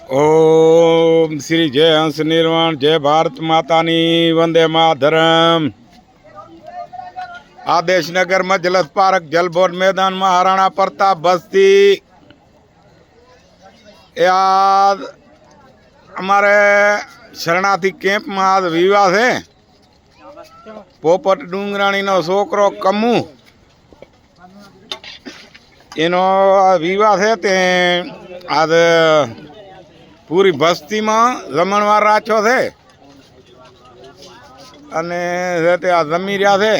ओम श्री जय हंस निर्वाण जय भारत मातानी वंदे मातरम। आदेश नगर मजलस पार्क जलबोर्ड मैदान में महाराणा प्रताप बस्ती याद हमारे शरणार्थी कैंप में आज विवाह है। पोपट डूंगराणी नो छोकरो कमू एनो विवाह है ते आज पूरी बस्ती में जमणवार राख्यो छे अने ते आ जमी रह्या छे।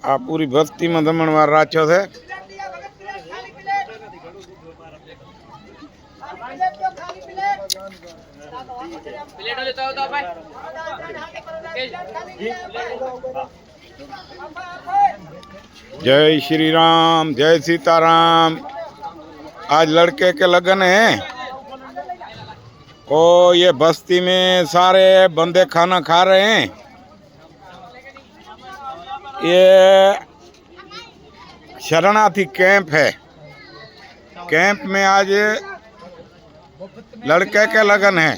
आ पूरी बस्ती में जमणवार राख्यो छे। जय श्री राम जय सीताराम। आज लड़के के लगन है और ये बस्ती में सारे बंदे खाना खा रहे हैं। ये शरणार्थी कैंप है। कैंप में आज लड़के के लगन है।